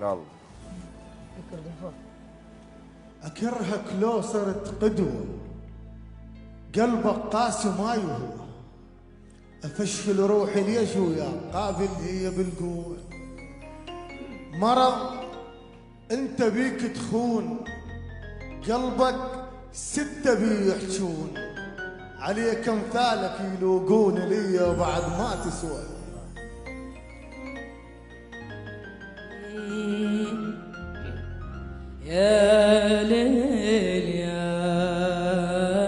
يلا. أكرهك لو صرت قدوة، قلبك قاسي ما يهوى، أفشل روحي ليش وياك قابل هي بالقوة، مرض انت بيك تخون، قلبك ستة بيحجون، عليك امثالك يلوقون لي وبعد ما تسوى. يا ليل يا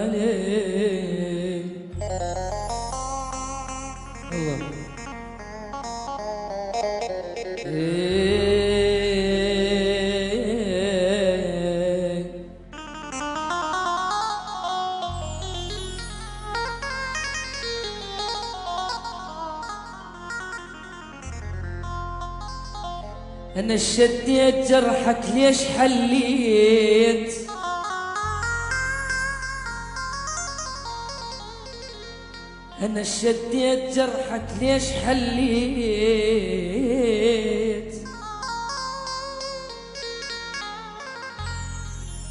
ليل الله أنا شديت جرحك ليش حليت، أنا شديت جرحك ليش حليت،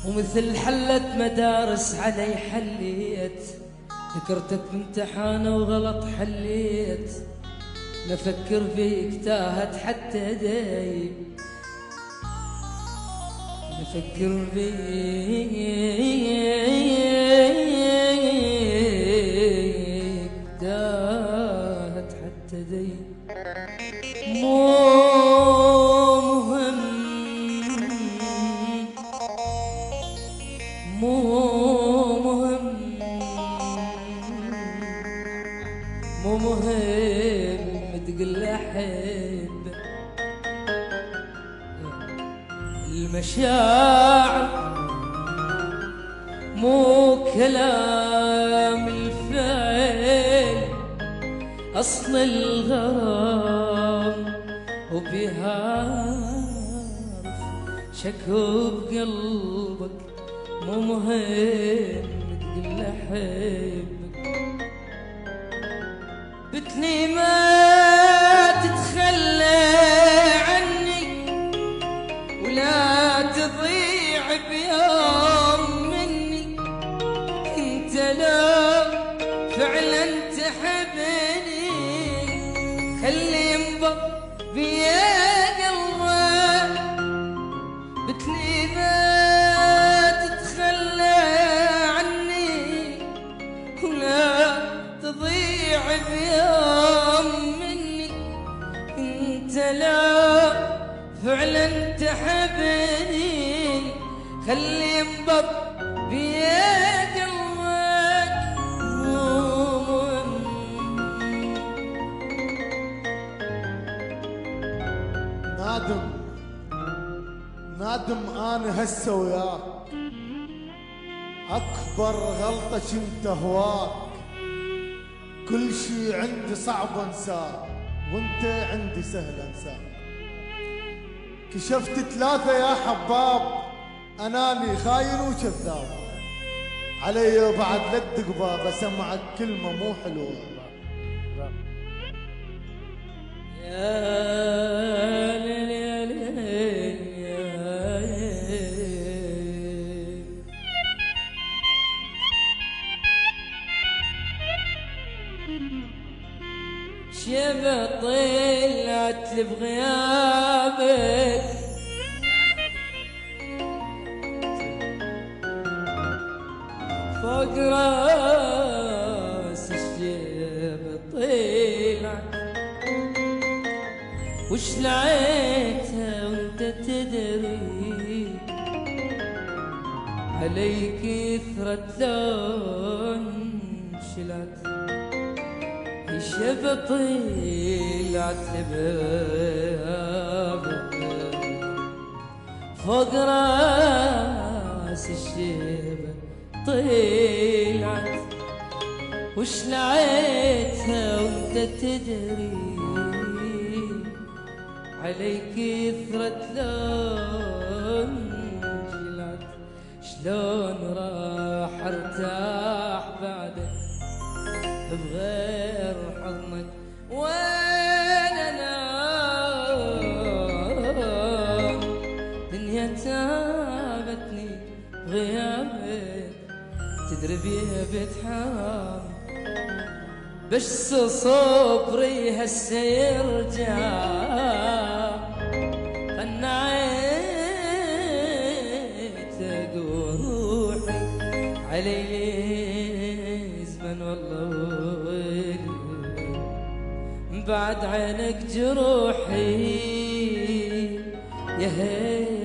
ومثل حلت مدارس علي حليت، ذكرتك بامتحانه وغلط حليت، نفكر فيك تاهت حتى داي، نفكر فيك تاهت حتى داي، مو مهم مو مهم مو مهم تقول احب، المشاعر مو كلام الفعل، اصل الغرام وبيهارف شكو بقلبك، مو مهم تقول احبك، بتني ما تتخلى عني ولا تضيع بيوم مني، انت لو فعلا تحبني خلي ينبض بيا قلبك، بتني ما تتخلى عني ولا تضيع بيوم مني، انت لا فعلا تحبني خلي ينبض بيا قلبك، نادم نادم انا هسه وياك، اكبر غلطة كنت هواك، كل شي عندي صعب انساك وانت عندي سهل انساك، كشفت ثلاثة يا حباب اناني خاين وكذاب، علي بعد لا تدق بسمعك كلمة مو حلوة، يا ليل يا ليل يا ليل، شيبة طلعت لي بغيابك، فوق راس الشيبة طلعت، وش لعيتها وانت تدري، عليك كثرة لون شلت، الشيبة طلعت لبابك، فوق راس الشيبة طلعت، وش لعيتها وانت تدري، عليك كثرة لون جلت، شلون راح ارتاح بعدك بغير حضنك، وين انام غيابك تدري بيه بتحام بس صبري هسه يرجع خنعيت روحي علي زمن والله بعد عينك جروحي يا هي